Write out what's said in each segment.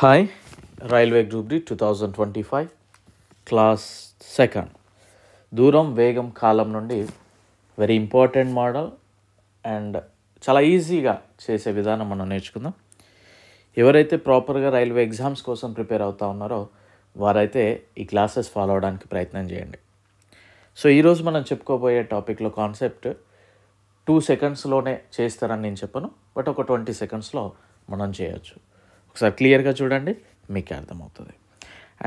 Hi railway group D 2025 class second దూరం వేగం కాలం నుండి వెరీ ఇంపార్టెంట్ మోడల్ అండ్ చాలా ఈజీగా చేసే విధానం మనం నేర్చుకుందాం. ఎవరైతే ప్రాపర్గా రైల్వే ఎగ్జామ్స్ కోసం ప్రిపేర్ అవుతూ ఉన్నారో వారైతే ఈ క్లాసెస్ ఫాలో అవడానికి ప్రయత్నం చేయండి. సో ఈరోజు మనం చెప్పుకోబోయే టాపిక్లో కాన్సెప్ట్ 2 సెకండ్స్లోనే చేస్తారని నేను చెప్పను, బట్ ఒక 20 సెకండ్స్లో మనం చేయొచ్చు. ఒకసారి క్లియర్గా చూడండి, మీకే అర్థమవుతుంది.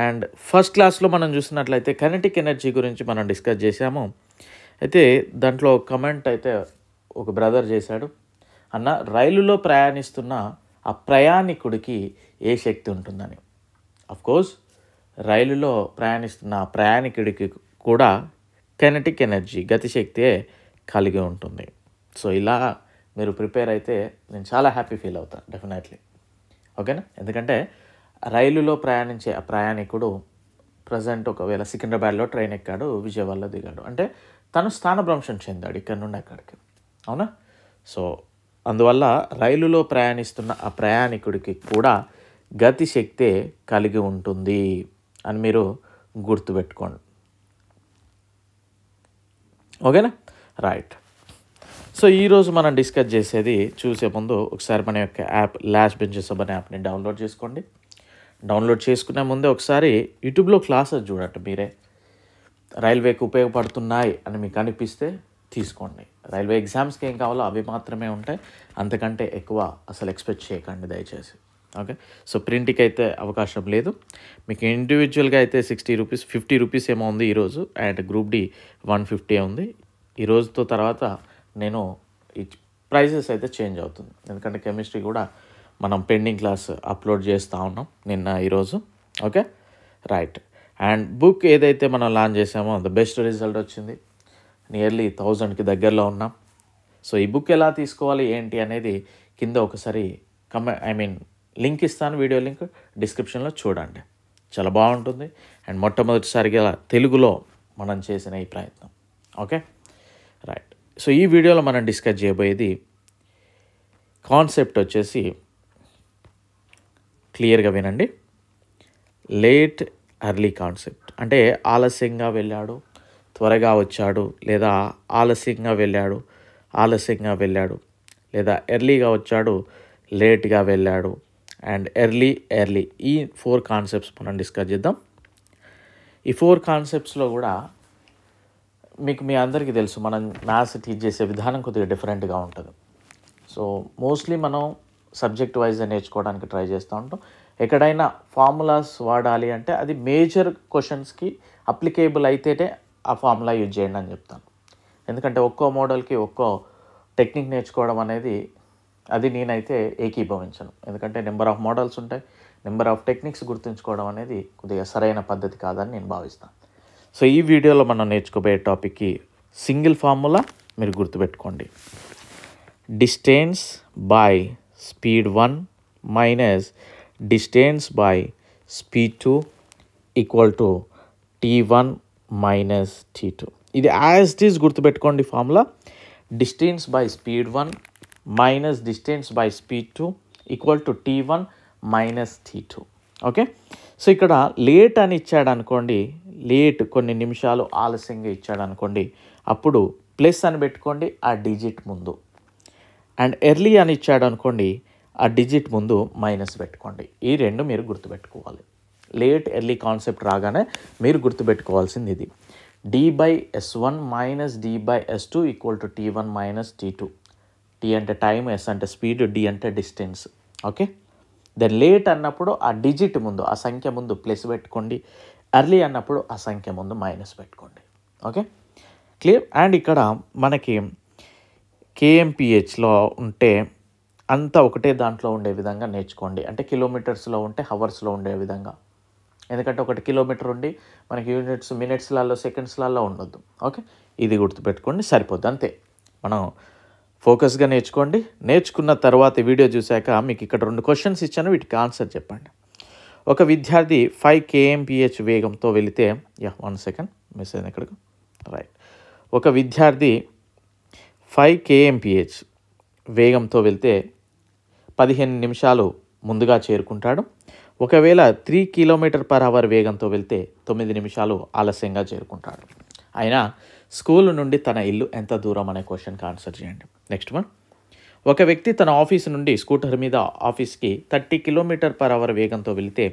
అండ్ ఫస్ట్ క్లాస్లో మనం చూసినట్లయితే కైనెటిక్ ఎనర్జీ గురించి మనం డిస్కస్ చేసాము. అయితే దాంట్లో కమెంట్ అయితే ఒక బ్రదర్ చేశాడు, అన్న రైలులో ప్రయాణిస్తున్న ఆ ప్రయాణికుడికి ఏ శక్తి ఉంటుందని. అఫ్కోర్స్ రైలులో ప్రయాణిస్తున్న ఆ ప్రయాణికుడికి కూడా కైనెటిక్ ఎనర్జీ గతిశక్తే కలిగి ఉంటుంది. సో ఇలా మీరు ప్రిపేర్ అయితే నేను చాలా హ్యాపీ ఫీల్ అవుతాను డెఫినెట్లీ. ఓకేనా? ఎందుకంటే రైలులో ప్రయాణించే ఆ ప్రయాణికుడు ప్రజెంట్ ఒకవేళ సికింద్రాబాద్లో ట్రైన్ ఎక్కాడు, విజయవాడలో దిగాడు అంటే తను స్థానభ్రంశం చెందాడు ఇక్కడ నుండి అక్కడికి, అవునా? సో అందువల్ల రైలులో ప్రయాణిస్తున్న ఆ ప్రయాణికుడికి కూడా గతిశక్తే కలిగి ఉంటుంది అని మీరు గుర్తుపెట్టుకోండి. ఓకేనా? రైట్. సో ఈరోజు మనం డిస్కస్ చేసేది చూసే ముందు ఒకసారి మన యొక్క యాప్ లాస్ట్ బెంచెస్ అనే యాప్ని డౌన్లోడ్ చేసుకోండి. డౌన్లోడ్ చేసుకునే ముందే ఒకసారి యూట్యూబ్లో క్లాసెస్ చూడండి. మీరే రైల్వేకి ఉపయోగపడుతున్నాయి అని మీకు అనిపిస్తే తీసుకోండి. రైల్వే ఎగ్జామ్స్కి ఏం కావాలో అవి మాత్రమే ఉంటాయి, అంతకంటే ఎక్కువ అసలు ఎక్స్పెక్ట్ చేయకండి దయచేసి. ఓకే? సో ప్రింట్కి అయితే అవకాశం లేదు. మీకు ఇండివిజువల్గా అయితే 60 రూపీస్ 50 రూపీస్ ఏమో ఉంది ఈరోజు, అండ్ గ్రూప్ డి 150 ఉంది. ఈ రోజుతో తర్వాత నేను ఈ ప్రైజెస్ అయితే చేంజ్ అవుతుంది, ఎందుకంటే కెమిస్ట్రీ కూడా మనం పెండింగ్ క్లాస్ అప్లోడ్ చేస్తూ ఉన్నాం నిన్న ఈరోజు. ఓకే? రైట్. అండ్ బుక్ ఏదైతే మనం లాంచ్ చేసామో ద బెస్ట్ రిజల్ట్ వచ్చింది, నియర్లీ 1000కి దగ్గరలో ఉన్నాం. సో ఈ బుక్ ఎలా తీసుకోవాలి ఏంటి అనేది కింద ఒకసారి లింక్ ఇస్తాను, వీడియో లింక్ డిస్క్రిప్షన్లో చూడండి, చాలా బాగుంటుంది. అండ్ మొట్టమొదటిసారిగా తెలుగులో మనం చేసిన ఈ ప్రయత్నం. ఓకే? రైట్. సో ఈ వీడియోలో మనం డిస్కస్ చేయబోయేది కాన్సెప్ట్ వచ్చేసి క్లియర్గా వినండి. లేట్ ఎర్లీ కాన్సెప్ట్ అంటే ఆలస్యంగా వెళ్ళాడు, త్వరగా వచ్చాడు, లేదా ఆలస్యంగా వెళ్ళాడు, లేదా ఎర్లీగా వచ్చాడు, లేట్గా వెళ్ళాడు, అండ్ ఎర్లీ. ఈ 4 కాన్సెప్ట్స్ మనం డిస్కస్ చేద్దాం. ఈ 4 కాన్సెప్ట్స్లో కూడా మీకు మీ అందరికీ తెలుసు, మనం మ్యాథ్స్ టీచ్ చేసే విధానం కొద్దిగా డిఫరెంట్గా ఉంటుంది. సో మోస్ట్లీ మనం సబ్జెక్ట్ వైజ్గా నేర్చుకోవడానికి ట్రై చేస్తూ ఉంటాం. ఎక్కడైనా ఫార్ములాస్ వాడాలి అంటే అది మేజర్ క్వశ్చన్స్కి అప్లికేబుల్ అయితేనే ఆ ఫార్ములా యూజ్ చేయండి అని చెప్తాను. ఎందుకంటే ఒక్కో మోడల్కి ఒక్కో టెక్నిక్ నేర్చుకోవడం అనేది అది నేనైతే ఏకీభవించను. ఎందుకంటే నెంబర్ ఆఫ్ మోడల్స్ ఉంటాయి, నెంబర్ ఆఫ్ టెక్నిక్స్ గుర్తుంచుకోవడం అనేది కొద్దిగా సరైన పద్ధతి కాదని నేను భావిస్తాను. సో ఈ వీడియోలో మనం నేర్చుకోబోయే టాపిక్కి సింగిల్ ఫార్ములా మీరు గుర్తుపెట్టుకోండి. Distance by speed 1 minus distance by speed 2 equal to T1 minus T2. ఇది యాజ్ ఇట్ ఈజ్ గుర్తుపెట్టుకోండి formula. Distance by speed 1 minus distance by speed 2 equal to T1 minus T2. Okay? So ఇక్కడ late అని ఇచ్చాడు అనుకోండి, late కొన్ని నిమిషాలు ఆలస్యంగా ఇచ్చాడు అనుకోండి, అప్పుడు ప్లస్ అని పెట్టుకోండి ఆ డిజిట్ ముందు. అండ్ ఎర్లీ అని ఇచ్చాడు అనుకోండి, ఆ డిజిట్ ముందు మైనస్ పెట్టుకోండి. ఈ 2 మీరు గుర్తుపెట్టుకోవాలి. లేట్ ఎర్లీ కాన్సెప్ట్ రాగానే మీరు గుర్తుపెట్టుకోవాల్సింది ఇది. D/S1 minus D/S2 equal to T1 minus T2. T అంటే టైం, S అంటే స్పీడ్, D అంటే డిస్టెన్స్. ఓకే? దెన్ లేట్ అన్నప్పుడు ఆ డిజిట్ ముందు ఆ సంఖ్య ముందు ప్లస్ పెట్టుకోండి, ఎర్లీ అన్నప్పుడు ఆ సంఖ్య ముందు మైనస్ పెట్టుకోండి. ఓకే? క్లియర్? అండ్ ఇక్కడ మనకి KMPHలో ఉంటే అంతా ఒకటే దాంట్లో ఉండే విధంగా నేర్చుకోండి. అంటే కిలోమీటర్స్లో ఉంటే హవర్స్లో ఉండే విధంగా, ఎందుకంటే 1 కిలోమీటర్ ఉండి మనకి యూనిట్స్ మినిట్స్లలో సెకండ్స్లలో ఉండొద్దు. ఓకే? ఇది గుర్తుపెట్టుకోండి, సరిపోద్ది, అంతే. మనం ఫోకస్గా నేర్చుకోండి. నేర్చుకున్న తర్వాత వీడియో చూశాక మీకు ఇక్కడ 2 క్వశ్చన్స్ ఇచ్చాను, వీటికి ఆన్సర్ చెప్పండి. ఒక విద్యార్థి 5 kmph వేగంతో వెళితే 1 సెకండ్ మిస్ అయింది ఇక్కడికి. రైట్. ఒక విద్యార్థి 5 kmph వేగంతో వెళ్తే 15 నిమిషాలు ముందుగా చేరుకుంటాడు. ఒకవేళ 3 km/h వేగంతో వెళ్తే 9 నిమిషాలు ఆలస్యంగా చేరుకుంటాడు. అయినా స్కూల్ నుండి తన ఇల్లు ఎంత దూరం అనే క్వశ్చన్కి ఆన్సర్ చేయండి. నెక్స్ట్ వన్, ఒక వ్యక్తి తన ఆఫీస్ నుండి స్కూటర్ మీద ఆఫీస్కి 30 km/h వేగంతో వెళితే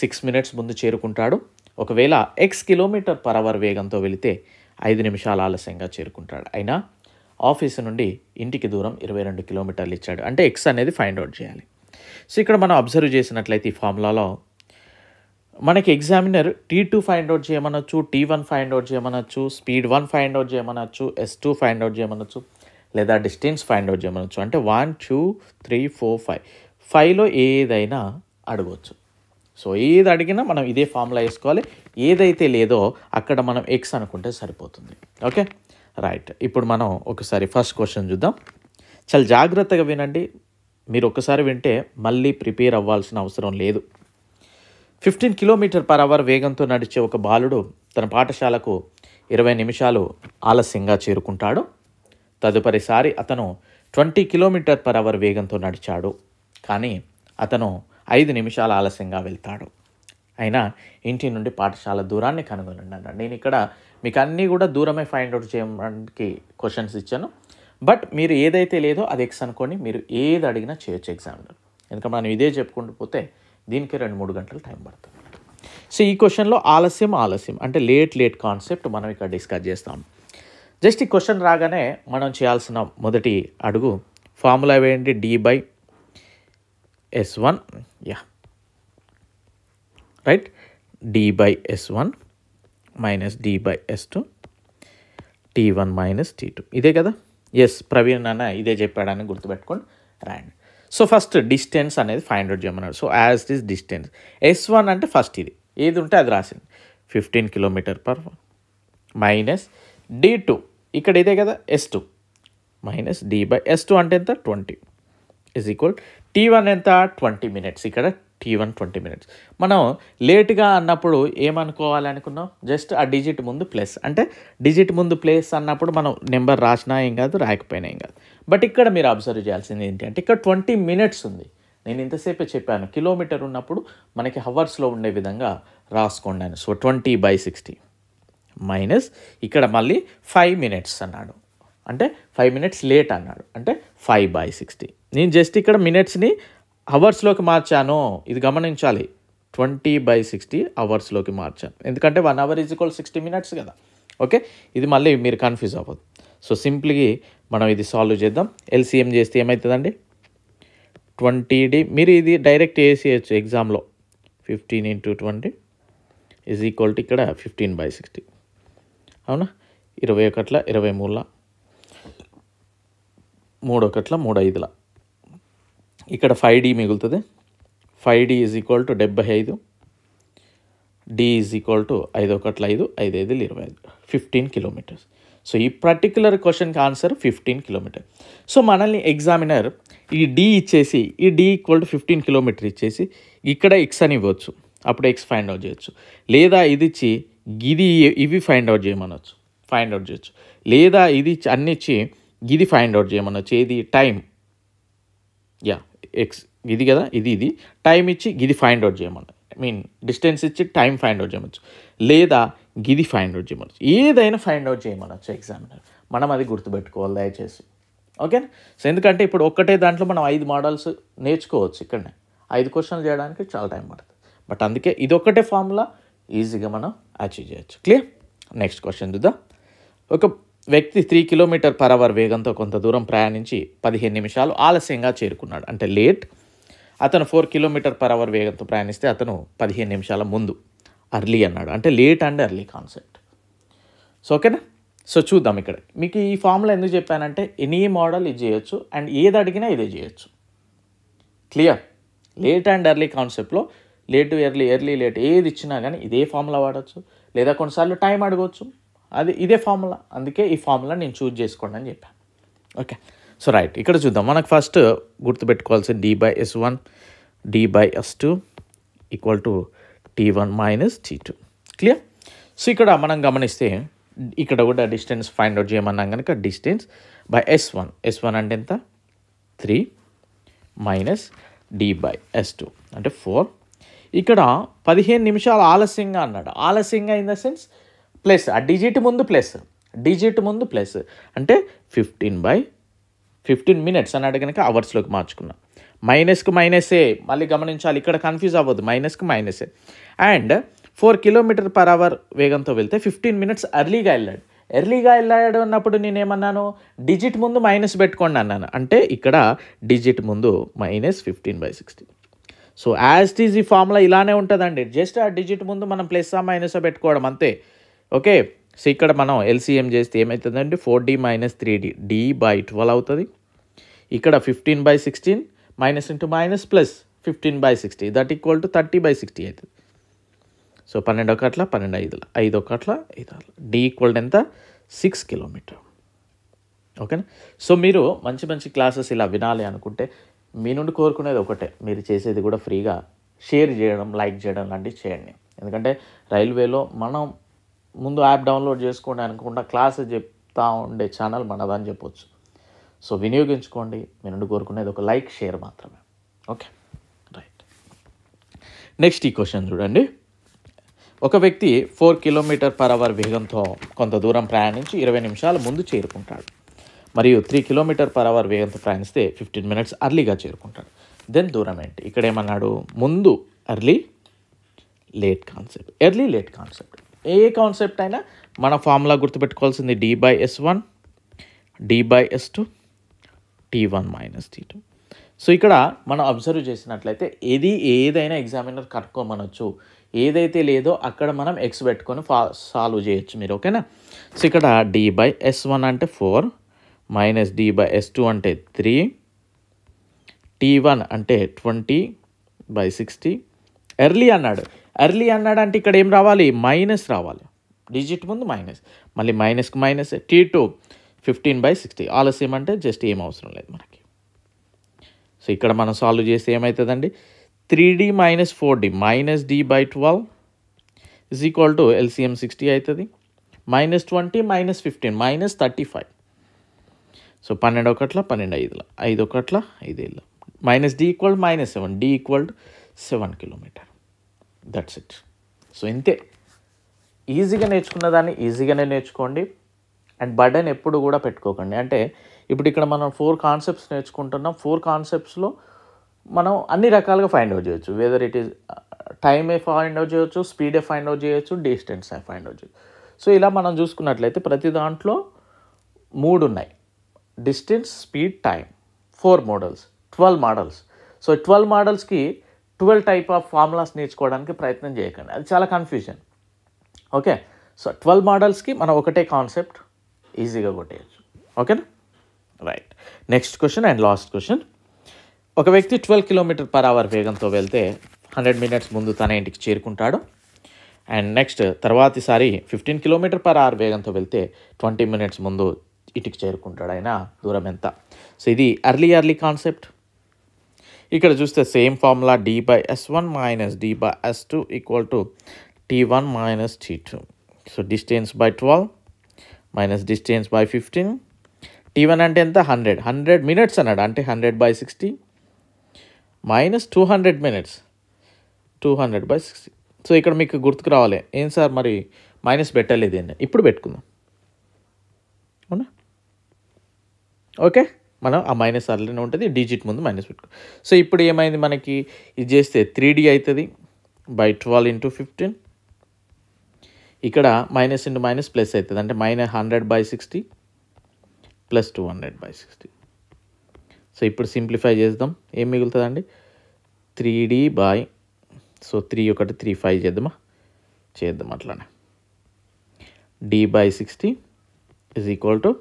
6 minutes ముందు చేరుకుంటాడు. ఒకవేళ x km/h వేగంతో వెళితే 5 నిమిషాలు ఆలస్యంగా చేరుకుంటాడు. అయినా ఆఫీసు నుండి ఇంటికి దూరం 22 కిలోమీటర్లు ఇచ్చాడు. అంటే ఎక్స్ అనేది ఫైండ్ అవుట్ చేయాలి. సో ఇక్కడ మనం అబ్జర్వ్ చేసినట్లయితే ఈ ఫార్ములాలో మనకి ఎగ్జామినర్ T2 ఫైండ్ అవుట్ చేయమనొచ్చు, T1 ఫైండ్ అవుట్ చేయమనొచ్చు, స్పీడ్ 1 ఫైండ్ అవుట్ చేయమనొచ్చు, S2 ఫైండ్ అవుట్ చేయమనొచ్చు, లేదా డిస్టెన్స్ ఫైండ్ అవుట్ చేయమనొచ్చు. అంటే 1 2 3 4 5 5లో ఏదైనా అడగవచ్చు. సో ఏది అడిగినా మనం ఇదే ఫార్ములా వేసుకోవాలి. ఏదైతే లేదో అక్కడ మనం ఎక్స్ అనుకుంటే సరిపోతుంది. Okay right. ఇప్పుడు మనం ఒకసారి ఫస్ట్ క్వశ్చన్ చూద్దాం. చాలా జాగ్రత్తగా వినండి. మీరు ఒకసారి వింటే మళ్ళీ ప్రిపేర్ అవ్వాల్సిన అవసరం లేదు. 15 km/h వేగంతో నడిచే ఒక బాలుడు తన పాఠశాలకు 20 నిమిషాలు ఆలస్యంగా చేరుకుంటాడు. తదుపరిసారి అతను 20 km/h వేగంతో నడిచాడు. కానీ అతను 5 నిమిషాల ఆలస్యంగా వెళ్తాడు. అయినా ఇంటి నుండి పాఠశాల దూరాన్ని కనుగొనండి అన్నాడు. నేను ఇక్కడ మీకు అన్నీ కూడా దూరమే ఫైండ్ అవుట్ చేయడానికి క్వశ్చన్స్ ఇచ్చాను. బట్ మీరు ఏదైతే లేదో అది ఎక్స్ అనుకోండి. మీరు ఏది అడిగినా చేయొచ్చు ఎగ్జామ్లో. ఎందుకంటే మనం ఇదే చెప్పుకుంటూ పోతే దీనికి 2-3 గంటలు టైం పడుతుంది. సో ఈ క్వశ్చన్లో ఆలస్యం అంటే లేట్ కాన్సెప్ట్ మనం ఇక్కడ డిస్కస్ చేస్తాం. జస్ట్ ఈ క్వశ్చన్ రాగానే మనం చేయాల్సిన మొదటి అడుగు ఫార్ములా వేయండి. D/S1 right, D/S1 minus D/S2 T1 minus T2 ఇదే కదా. ఎస్ ప్రవీణ్ అన్న ఇదే చెప్పాడని గుర్తుపెట్టుకోండి, రాయండి. సో ఫస్ట్ డిస్టెన్స్ అనేది ఫైండ్ అవుట్ చేయమన్నాడు. So as this distance S1 అంటే ఫస్ట్ ఇది ఏది ఉంటే అది రాసింది 15 km/h మైనస్ D2 ఇక్కడ ఇదే కదా S2 మైనస్ D/S2 అంటే ఎంత 20 ఈజ్ ఈక్వల్ T1 ఎంత 20 minutes. ఇక్కడ T1 20 minutes. మనం లేట్గా అన్నప్పుడు ఏమనుకోవాలనుకున్నాం, జస్ట్ ఆ డిజిట్ ముందు ప్లస్, అంటే డిజిట్ ముందు ప్లస్ అన్నప్పుడు మనం నెంబర్ రాసినా ఏం కాదు, రాయకపోయినా ఏం కాదు. బట్ ఇక్కడ మీరు అబ్జర్వ్ చేయాల్సింది ఏంటి అంటే ఇక్కడ 20 minutes ఉంది. నేను ఇంతసేపే చెప్పాను కిలోమీటర్ ఉన్నప్పుడు మనకి హవర్స్లో ఉండే విధంగా రాసుకోండి. సో 20/60 మైనస్ ఇక్కడ మళ్ళీ 5 minutes అన్నాడు, అంటే 5 minutes లేట్ అన్నాడు, అంటే 5/60. నేను జస్ట్ ఇక్కడ మినిట్స్ని అవర్స్లోకి మార్చాను, ఇది గమనించాలి. 20/60 అవర్స్లోకి మార్చాను, ఎందుకంటే 1 hour ఈజ్ ఈక్వల్ 60 minutes కదా. ఓకే, ఇది మళ్ళీ మీరు కన్ఫ్యూజ్ అవ్వదు. సో సింప్లీగా మనం ఇది సాల్వ్ చేద్దాం. LCM చేస్తే ఏమవుతుందండి 20D. మీరు ఇది డైరెక్ట్ వేసేయచ్చు ఎగ్జామ్లో. 15 × 20 ఈజ్ ఈక్వల్ టు ఇక్కడ 15/60 అవునా. 21 23 3 3 ఇక్కడ 5D మిగులుతుంది. 5D is equal to 75, D is equal to 5 1 5 5 5 25 15 kilometers. So ఈ పర్టికులర్ క్వశ్చన్కి ఆన్సర్ 15 kilometers. సో మనల్ని ఎగ్జామినర్ ఈ D ఇచ్చేసి ఈ D ఈక్వల్ టు 15 kilometers ఇచ్చేసి ఇక్కడ ఎక్స్ అని ఇవ్వచ్చు, అప్పుడు ఎక్స్ ఫైండ్ అవుట్ చేయొచ్చు. లేదా ఇది ఇచ్చి ఇవి ఫైండ్ అవుట్ చేయొచ్చు. లేదా ఇది అన్ని ఇచ్చి ఇది ఫైండ్ అవుట్ చేయమనొచ్చు. ఏది టైం, ఎక్స్ ఇది కదా, ఇది టైం ఇచ్చి గిది ఫైండ్ అవుట్ చేయమని, డిస్టెన్స్ ఇచ్చి టైం ఫైండ్ అవుట్ చేయమచ్చు. లేదా గిది ఫైండ్ అవుట్ చేయమనొచ్చు. ఏదైనా ఫైండ్ అవుట్ చేయమనొచ్చు ఎగ్జామినర్. మనం అది గుర్తుపెట్టుకోవాలి దయచేసి. ఓకేనా. సో ఎందుకంటే ఇప్పుడు ఒక్కటే దాంట్లో మనం 5 మోడల్స్ నేర్చుకోవచ్చు. ఇక్కడనే 5 questions చేయడానికి చాలా టైం పడుతుంది. బట్ అందుకే ఇది ఒక్కటే ఫార్ములా ఈజీగా మనం అచీవ్ చేయొచ్చు. క్లియర్. నెక్స్ట్ క్వశ్చన్ చూద్దాం. ఒక వ్యక్తి 3 km/h వేగంతో కొంత దూరం ప్రయాణించి 15 నిమిషాలు ఆలస్యంగా చేరుకున్నాడు, అంటే లేట్. అతను 4 km/h వేగంతో ప్రయాణిస్తే అతను 15 నిమిషాల ముందు, అర్లీ అన్నాడు. అంటే late and early concept. So ఓకేనా. సో చూద్దాం ఇక్కడ మీకు ఈ ఫార్ములా ఎందుకు చెప్పానంటే ఎనీ మోడల్ ఇది చేయొచ్చు అండ్ ఏది అడిగినా ఇదే చేయొచ్చు. క్లియర్. లేట్ అండ్ ఎర్లీ కాన్సెప్ట్లో లేట్ ఎర్లీ లేట్ ఏది ఇచ్చినా కానీ ఇదే ఫార్ములా వాడచ్చు. లేదా కొన్నిసార్లు టైం అడగవచ్చు, అది ఇదే ఫార్ములా. అందుకే ఈ ఫార్ములా నేను చూజ్ చేసుకోండి అని చెప్పాను. ఓకే. సో రైట్, ఇక్కడ చూద్దాం. మనకు ఫస్ట్ గుర్తుపెట్టుకోవాల్సింది D/S1 D/S2 equal to T1 minus T2. Clear. So ఇక్కడ మనం గమనిస్తే ఇక్కడ కూడా డిస్టెన్స్ ఫైండ్ అవుట్ చేయమన్నాం కనుక డిస్టెన్స్ బై S1 అంటే ఎంత 3 మైనస్ D/S2 అంటే 4. ఇక్కడ 15 నిమిషాలు ఆలస్యంగా అన్నాడు. ఆలస్యంగా ఇన్ ద సెన్స్ ప్లస్ ఆ డిజిట్ ముందు ప్లస్ అంటే 15 మినిట్స్ అన్నాడు కనుక అవర్స్లోకి మార్చుకున్నాం. మైనస్కి మైనసే, మళ్ళీ గమనించాలి ఇక్కడ కన్ఫ్యూజ్ అవ్వద్దు, మైనస్కి మైనసే. అండ్ 4 km/h వేగంతో వెళ్తే 15 మినిట్స్ ఎర్లీగా వెళ్ళాడు అన్నప్పుడు నేనేమన్నాను, డిజిట్ ముందు మైనస్ పెట్టుకోండి అన్నాను. అంటే ఇక్కడ డిజిట్ ముందు -15/60. సో యాజ్ ఇట్ ఈజ్ ఈ ఫార్ములా ఇలానే ఉంటుందండి. జస్ట్ ఆ డిజిట్ ముందు మనం ప్లస్ మైనస్ పెట్టుకోవడం అంతే. ఓకే, సో ఇక్కడ మనం ఎల్సిఎం చేస్తే ఏమవుతుందండి, 4D - 3D D/12 అవుతుంది. ఇక్కడ 15/16 minus into minus plus 15/60 that equal to 30/60 అవుతుంది. సో 12 ఒకట్ల 12 5 5 ఒకట్ల 5 6 D ఈక్వల్ ఎంత 6 km. ఓకేనా. సో మీరు మంచి క్లాసెస్ ఇలా వినాలి అనుకుంటే మీ నుండి కోరుకునేది ఒకటే, మీరు చేసేది కూడా ఫ్రీగా షేర్ చేయడం, లైక్ చేయడం లాంటివి చేయండి. ఎందుకంటే రైల్వేలో మనం ముందు యాప్ డౌన్లోడ్ చేసుకోండి అనుకుంటా క్లాసెస్ చెప్తా ఉండే ఛానల్ మనదని చెప్పొచ్చు. సో వినియోగించుకోండి. మీ నుండి కోరుకునేది ఒక లైక్, షేర్ మాత్రమే. Okay, right. నెక్స్ట్ ఈ క్వశ్చన్ చూడండి. ఒక వ్యక్తి 4 km/h వేగంతో కొంత దూరం ప్రయాణించి 20 నిమిషాల ముందు చేరుకుంటాడు. మరియు 3 km/h వేగంతో ప్రయాణిస్తే 15 మినిట్స్ అర్లీగా చేరుకుంటాడు. దెన్ దూరం ఏంటి? ఇక్కడ ఏమన్నాడు, ముందు ఎర్లీ లేట్ కాన్సెప్ట్. ఏ కాన్సెప్ట్ అయినా మన ఫార్ములా గుర్తుపెట్టుకోవాల్సింది D/S1 D/S2 T1 - T2. So ఇక్కడ మనం అబ్జర్వ్ చేసినట్లయితే ఏదైనా ఎగ్జామినర్ కనుక్కోమనొచ్చు. ఏదైతే లేదో అక్కడ మనం ఎక్స్ పెట్టుకొని సాల్వ్ చేయొచ్చు మీరు. ఓకేనా. సో ఇక్కడ D/S1 అంటే 4 -D/S2 అంటే 3 T1 అంటే 20/60. ఎర్లీ అన్నాడు అంటే ఇక్కడ ఏం రావాలి, మైనస్ రావాలి. డిజిట్ ముందు మైనస్, మళ్ళీ మైనస్కి మైనస్. T2 15/60. ఆలస్యం అంటే జస్ట్ ఏం అవసరం లేదు మనకి. సో ఇక్కడ మనం సాల్వ్ చేస్తే ఏమవుతుందండి, 3D - 4D -D/12 is equal to LCM 60 అవుతుంది. -20 - 15 -35. సో 12 ఒకట్ల 12 5 5 ఒకట్ల 5 -D equal -7 D equal 7 km. That's it. So ఇంతే, ఈజీగా నేర్చుకున్న దాన్ని ఈజీగానే నేర్చుకోండి. అండ్ బర్డెన్ ఎప్పుడు కూడా పెట్టుకోకండి. అంటే ఇప్పుడు ఇక్కడ మనం 4 కాన్సెప్ట్స్ నేర్చుకుంటున్నాం. 4 కాన్సెప్ట్స్లో మనం అన్ని రకాలుగా ఫైండ్ అవుట్ చేయొచ్చు. వెదర్ ఇట్ ఈస్ టైమే ఫైండ్ అవుట్ చేయొచ్చు, స్పీడే ఫైండ్ అవుట్ చేయొచ్చు, డిస్టెన్స్ ఫైండ్ అవుట్ చేయొచ్చు. సో ఇలా మనం చూసుకున్నట్లయితే ప్రతి దాంట్లో 3 ఉన్నాయి, distance, speed, time. 4 models, 12 models. So 12 మోడల్స్కి 12 type of formulas నేర్చుకోవడానికి ప్రయత్నం చేయకండి, అది చాలా కన్ఫ్యూజన్. ఓకే, సో 12 మోడల్స్కి మనం ఒకటే కాన్సెప్ట్ ఈజీగా కొట్టేయచ్చు. ఓకేనా, right. Next question and last question. ఒక వ్యక్తి 12 km/h వేగంతో వెళ్తే 100 మినిట్స్ ముందు తన ఇంటికి చేరుకుంటాడు. అండ్ నెక్స్ట్ తర్వాతిసారి 15 km/h వేగంతో వెళ్తే 20 మినిట్స్ ముందు ఇంటికి చేరుకుంటాడు. అయినా దూరం ఎంత? సో ఇది ఎర్లీ కాన్సెప్ట్. ఇక్కడ చూస్తే same formula D/S1 - D/S2 equal to T1 - T2. So distance by 12 minus distance by 15. T1 అంటే ఎంత, 100 మినిట్స్ అన్నాడు, అంటే 100/60 మైనస్ 200 మినిట్స్ 200/60. సో ఇక్కడ మీకు గుర్తుకు రావాలి, ఏం సార్ మరి మైనస్ పెట్టలేదు ఏంటి, ఇప్పుడు పెట్టుకుందాం. అవునా, ఓకే. మనం ఆ మైనస్ అట్లనే ఉంటుంది, డిజిట్ ముందు మైనస్ పెట్టుకో. సో ఇప్పుడు ఏమైంది, మనకి ఇది చేస్తే 3D అవుతుంది /12 × 15. ఇక్కడ మైనస్ ఇంటూ మైనస్ ప్లస్ అవుతుంది, అంటే -100/60 ప్లస్ 200/60. సో ఇప్పుడు సింప్లిఫై చేద్దాం, ఏం మిగులుతుందండి, 3D సో 3 ఒకటి 3 5 చేద్దాం అట్లానే. D/60 is equal to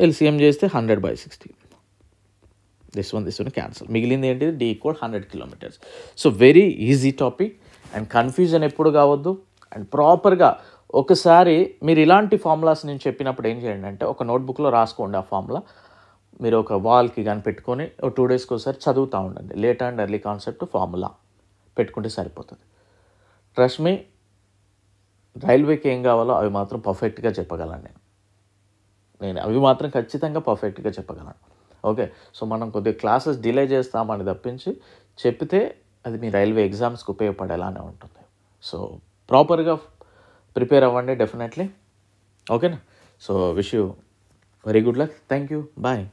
LCM చేస్తే 100/60. This one cancel. మిగిలింది ఏంటిది, D equal 100 km. So very easy topic. And confusion ఎప్పుడు కావద్దు. అండ్ ప్రాపర్గా ఒకసారి మీరు ఇలాంటి ఫార్ములాస్ నేను చెప్పినప్పుడు ఏం చేయండి అంటే, ఒక నోట్బుక్లో రాసుకోండి ఆ ఫార్ములా. మీరు ఒక వాల్కి కానీ పెట్టుకొని 2 డేస్కి ఒకసారి చదువుతూ ఉండండి. Late and early concept formula పెట్టుకుంటే సరిపోతుంది. ట్రస్ట్ మీ, రైల్వేకి ఏం కావాలో అవి మాత్రం పర్ఫెక్ట్గా చెప్పగలను నేను అవి మాత్రం ఖచ్చితంగా పర్ఫెక్ట్గా చెప్పగలను. ఓకే, సో మనం కొద్దిగా క్లాసెస్ డిలే చేస్తామని తప్పించి చెప్తే అది మీ రైల్వే ఎగ్జామ్స్కి ఉపయోగపడేలానే ఉంటుంది. సో ప్రాపర్గా ప్రిపేర్ అవ్వండి డెఫినెట్లీ. ఓకేనా? So wish you very good luck. Thank you. Bye.